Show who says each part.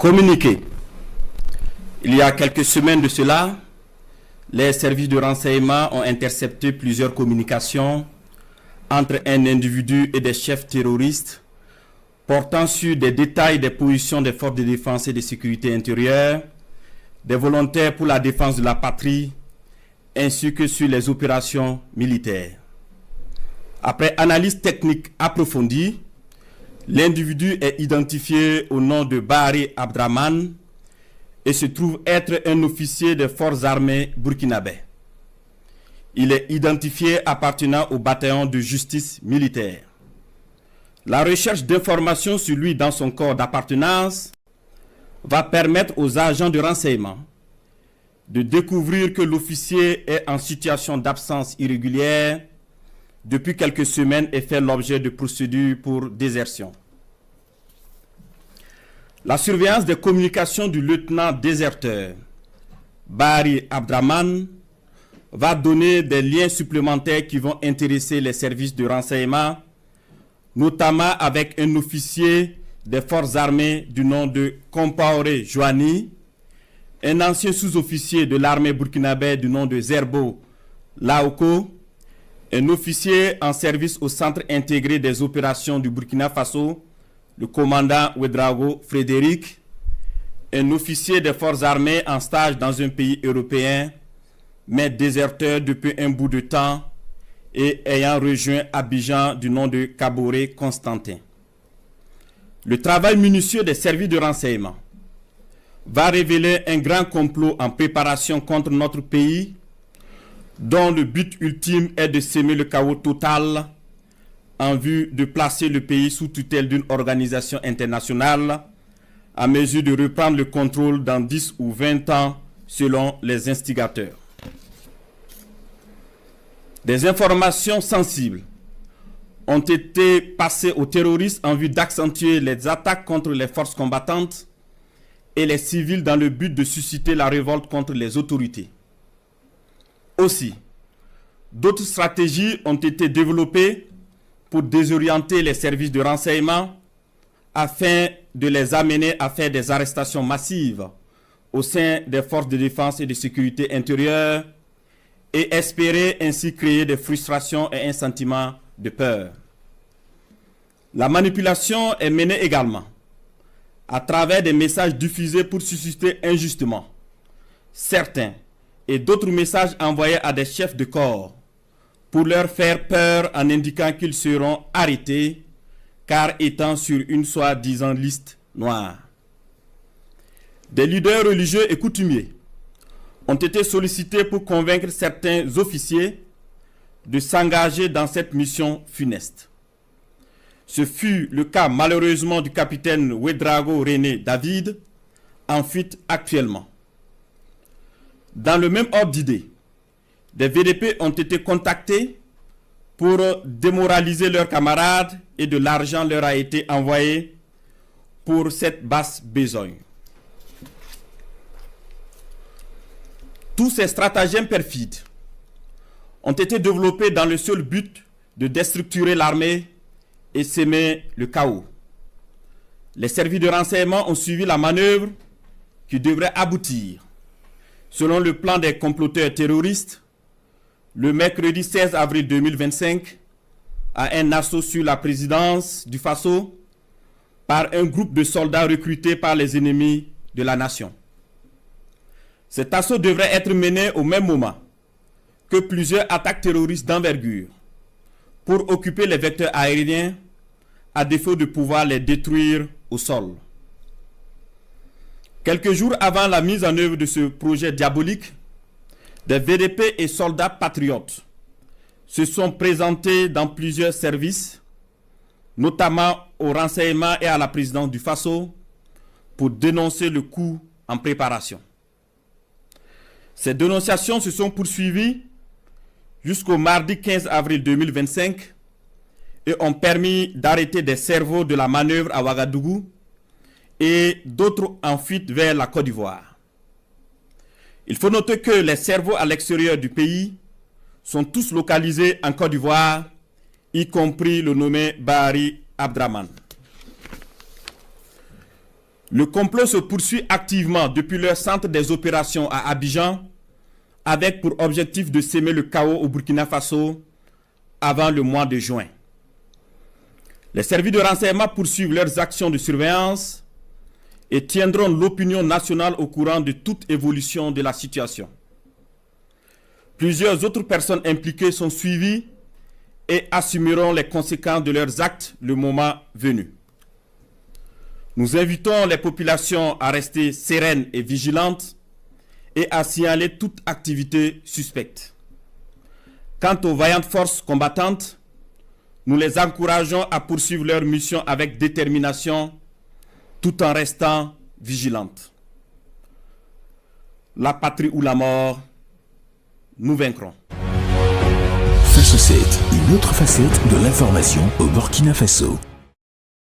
Speaker 1: Communiqué. Il y a quelques semaines de cela, les services de renseignement ont intercepté plusieurs communications entre un individu et des chefs terroristes portant sur des détails des positions des forces de défense et de sécurité intérieure, des volontaires pour la défense de la patrie, ainsi que sur les opérations militaires. Après analyse technique approfondie, l'individu est identifié au nom de Bahari Abdraman et se trouve être un officier des forces armées burkinabè. Il est identifié appartenant au bataillon de justice militaire. La recherche d'informations sur lui dans son corps d'appartenance va permettre aux agents de renseignement de découvrir que l'officier est en situation d'absence irrégulière depuis quelques semaines et fait l'objet de procédures pour désertion. La surveillance des communications du lieutenant déserteur Bahari Abdraman va donner des liens supplémentaires qui vont intéresser les services de renseignement, notamment avec un officier des forces armées du nom de Compaoré Joani, un ancien sous-officier de l'armée burkinabè du nom de Zerbo Laoko, un officier en service au Centre intégré des opérations du Burkina Faso, le commandant Ouedraogo Frédéric, un officier des forces armées en stage dans un pays européen, mais déserteur depuis un bout de temps et ayant rejoint Abidjan du nom de Kaboré Constantin. Le travail minutieux des services de renseignement va révéler un grand complot en préparation contre notre pays, dont le but ultime est de semer le chaos total en vue de placer le pays sous tutelle d'une organisation internationale à mesure de reprendre le contrôle dans 10 ou 20 ans selon les instigateurs. Des informations sensibles ont été passées aux terroristes en vue d'accentuer les attaques contre les forces combattantes et les civils dans le but de susciter la révolte contre les autorités. Aussi, d'autres stratégies ont été développées pour désorienter les services de renseignement afin de les amener à faire des arrestations massives au sein des forces de défense et de sécurité intérieure et espérer ainsi créer des frustrations et un sentiment de peur. La manipulation est menée également à travers des messages diffusés pour susciter injustement certains et d'autres messages envoyés à des chefs de corps pour leur faire peur en indiquant qu'ils seront arrêtés car étant sur une soi-disant liste noire. Des leaders religieux et coutumiers ont été sollicités pour convaincre certains officiers de s'engager dans cette mission funeste. Ce fut le cas malheureusement du capitaine Ouedraogo René David, en fuite actuellement. Dans le même ordre d'idée, des VDP ont été contactés pour démoraliser leurs camarades et de l'argent leur a été envoyé pour cette basse besogne. Tous ces stratagèmes perfides ont été développés dans le seul but de déstructurer l'armée et semer le chaos. Les services de renseignement ont suivi la manœuvre qui devrait aboutir, selon le plan des comploteurs terroristes, le mercredi 16 avril 2025, à un assaut sur la présidence du Faso par un groupe de soldats recrutés par les ennemis de la nation. Cet assaut devrait être mené au même moment que plusieurs attaques terroristes d'envergure pour occuper les vecteurs aériens à défaut de pouvoir les détruire au sol. Quelques jours avant la mise en œuvre de ce projet diabolique, des VDP et soldats patriotes se sont présentés dans plusieurs services, notamment au renseignement et à la présidence du Faso, pour dénoncer le coup en préparation. Ces dénonciations se sont poursuivies jusqu'au mardi 15 avril 2025 et ont permis d'arrêter des cerveaux de la manœuvre à Ouagadougou et d'autres en fuite vers la Côte d'Ivoire. Il faut noter que les cerveaux à l'extérieur du pays sont tous localisés en Côte d'Ivoire, y compris le nommé Bahari Abdraman. Le complot se poursuit activement depuis leur centre des opérations à Abidjan, avec pour objectif de semer le chaos au Burkina Faso avant le mois de juin. Les services de renseignement poursuivent leurs actions de surveillance et tiendront l'opinion nationale au courant de toute évolution de la situation. Plusieurs autres personnes impliquées sont suivies et assumeront les conséquences de leurs actes le moment venu. Nous invitons les populations à rester sereines et vigilantes et à signaler toute activité suspecte. Quant aux vaillantes forces combattantes, nous les encourageons à poursuivre leur mission avec détermination tout en restant vigilantes. La patrie ou la mort, nous vaincrons.
Speaker 2: Face au 7, une autre facette de l'information au Burkina Faso.